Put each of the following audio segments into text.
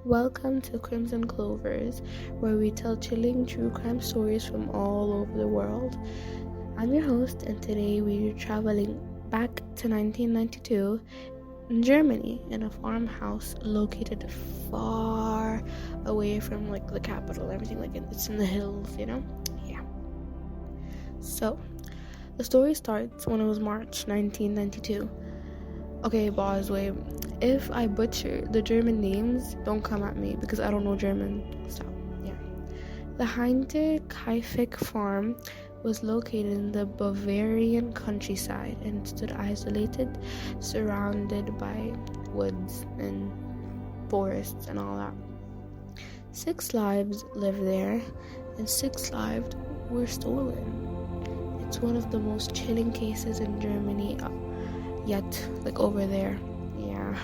Welcome to Crimson Clovers, where we tell chilling true crime stories from all over the world. I'm your host, and today we're traveling back to 1992 in Germany in a farmhouse located far away from the capital. Everything it's in the hills, Yeah. So, the story starts when it was March 1992. Okay, boss, wait. If I butcher the German names, don't come at me because I don't know German. So, yeah. The Hinterkaifeck farm was located in the Bavarian countryside and stood isolated, surrounded by woods and forests and all that. 6 lives lived there, and 6 lives were stolen. It's one of the most chilling cases in Germany yet, over there. Yeah.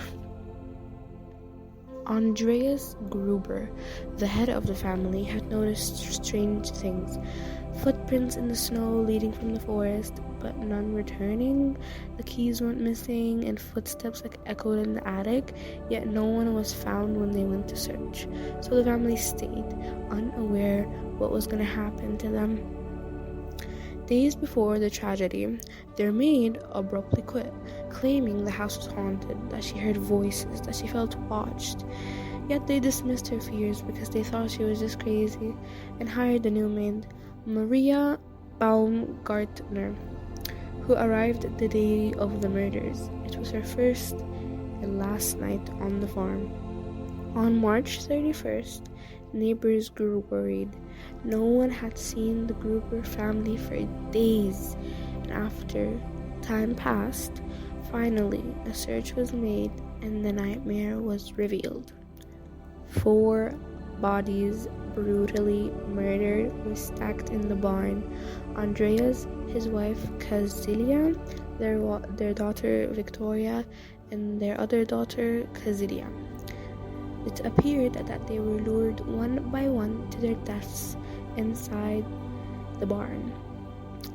Andreas Gruber, the head of the family, had noticed strange things. Footprints in the snow leading from the forest, but none returning. The keys went missing, and footsteps echoed in the attic, yet no one was found when they went to search. So the family stayed, unaware what was going to happen to them. Days before the tragedy, their maid abruptly quit, claiming the house was haunted, that she heard voices, that she felt watched. Yet they dismissed her fears because they thought she was just crazy and hired a new maid, Maria Baumgartner, who arrived the day of the murders. It was her first and last night on the farm. On March 31st, neighbors grew worried. No one had seen the Gruber family for days, and after time passed, finally a search was made and the nightmare was revealed. 4 bodies, brutally murdered, were stacked in the barn. Andreas, his wife Kazilia, their daughter Victoria, and their other daughter Kazilia. It appeared that they were lured one by one to their deaths inside the barn.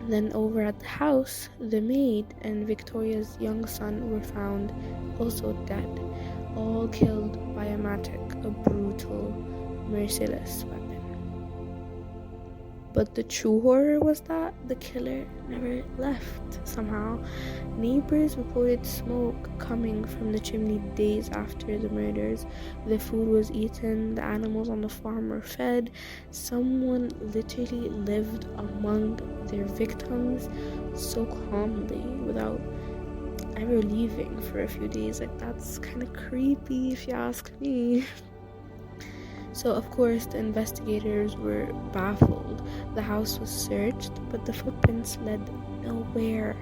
Then over at the house, the maid and Victoria's young son were found also dead, all killed by a mattock, a brutal, merciless weapon. But the true horror was that the killer never left somehow. Neighbors reported smoke coming from the chimney days after the murders. The food was eaten, the animals on the farm were fed. Someone literally lived among their victims so calmly without ever leaving for a few days. That's kind of creepy if you ask me. So, of course, the investigators were baffled. The house was searched, but the footprints led nowhere.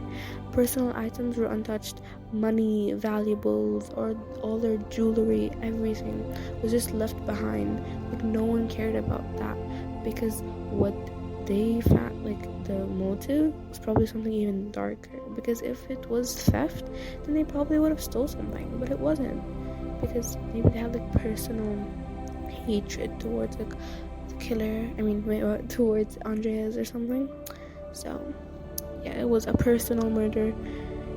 Personal items were untouched. Money, valuables, or all their jewelry, everything was just left behind. No one cared about that because what they found, the motive was probably something even darker. Because if it was theft, then they probably would have stole something, but it wasn't. Because maybe they had personal hatred towards the killer, towards Andreas or something. So yeah, it was a personal murder.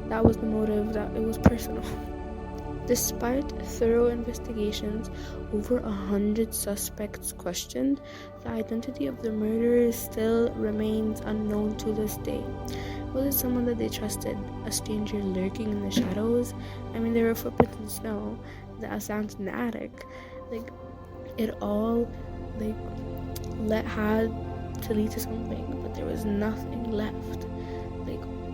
That was the motive, that it was personal. Despite thorough investigations, over 100 suspects questioned, the identity of the murderer still remains unknown to this day. Was it someone that they trusted, a stranger lurking in the shadows? There were footprints in the snow, the sounds in the attic. It all had to lead to something, but there was nothing left.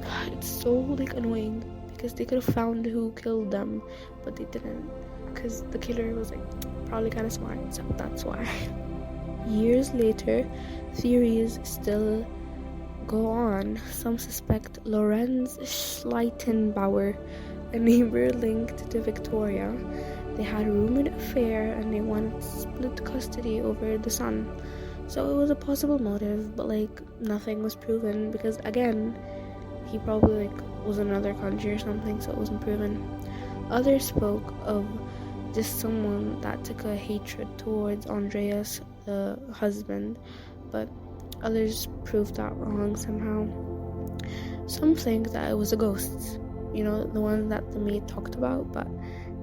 God, it's so annoying because they could have found who killed them, but they didn't because the killer was probably kind of smart, so that's why. Years later, theories still go on. Some suspect Lorenz Schleitenbauer, a neighbor linked to Victoria. They had a rumored affair and they wanted split custody over the son. So it was a possible motive, but nothing was proven because again, he probably was in another country or something, so it wasn't proven. Others spoke of just someone that took a hatred towards Andreas, the husband, but others proved that wrong somehow. Some think that it was a ghost, the one that the maid talked about, but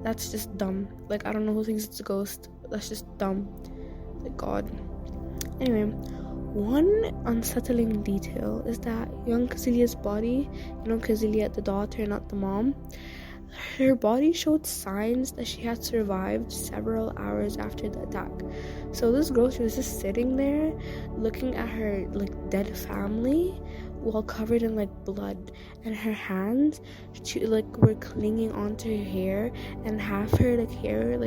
that's just dumb. I don't know who thinks it's a ghost. That's just dumb. Like, God. Anyway, one unsettling detail is that young Cecilia's body, Cecilia, the daughter, not the mom, her body showed signs that she had survived several hours after the attack. So this girl, she was just sitting there looking at her like dead family while covered in like blood, and her hands were clinging onto her hair, and half her hair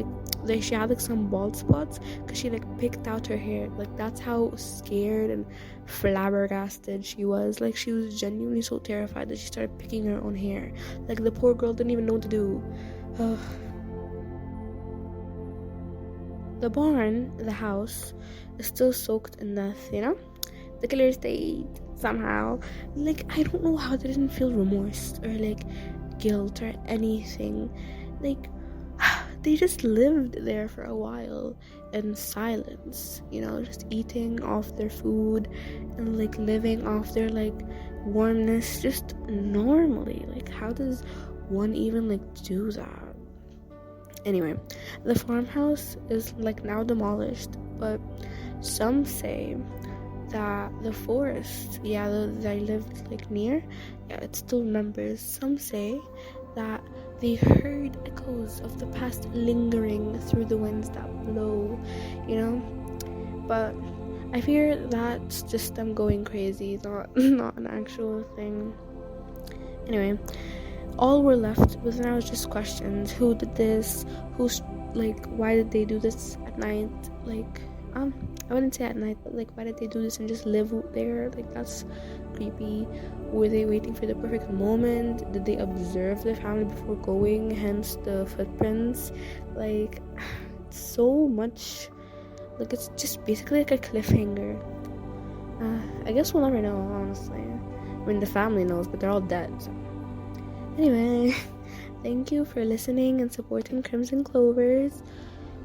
she had some bald spots because she picked out her hair. That's how scared and flabbergasted she was. She was genuinely so terrified that she started picking her own hair. The poor girl didn't even know what to do. The barn, the house, is still soaked in death, the killer stayed somehow. I don't know how they didn't feel remorse or guilt or anything. They just lived there for a while in silence, just eating off their food and living off their warmness just normally. How does one even do that? Anyway, the farmhouse is now demolished, but some say that the forest, that I lived near, it still remembers. Some say that they heard echoes of the past lingering through the winds that blow, but I fear that's just them going crazy, not an actual thing. Anyway, all we're left with now is just questions. Who did this? Why did they do this at night? I wouldn't say at night, but why did they do this and just live there? That's creepy. Were they waiting for the perfect moment? Did they observe the family before going, hence the footprints? So much. It's just basically a cliffhanger. I guess we'll never know, honestly. I mean, the family knows, but they're all dead, so. Anyway, thank you for listening and supporting Crimson Clovers.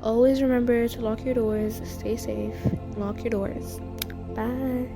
Always remember to lock your doors, stay safe, and lock your doors. Bye.